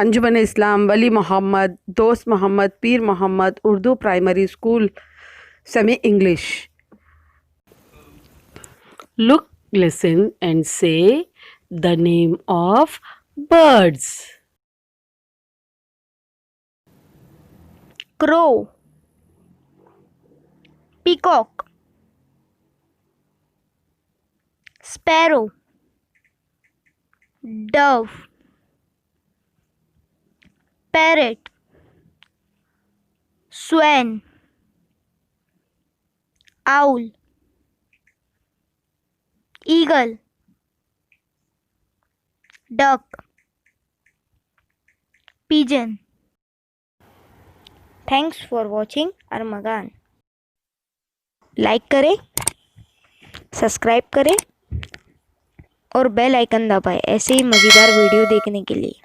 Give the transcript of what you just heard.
Anjuman Islam, Wali Mohammad, Dost Mohammad, Pir Mohammad, Urdu primary school, semi English. Look, listen and say the name of birds. Crow, peacock, sparrow, dove, parrot, swan, owl, eagle, duck, pigeon. Thanks for watching Armaghan. Like करें, subscribe करें और bell icon दबाएं ऐसे ही मज़ेदार video देखने के लिए.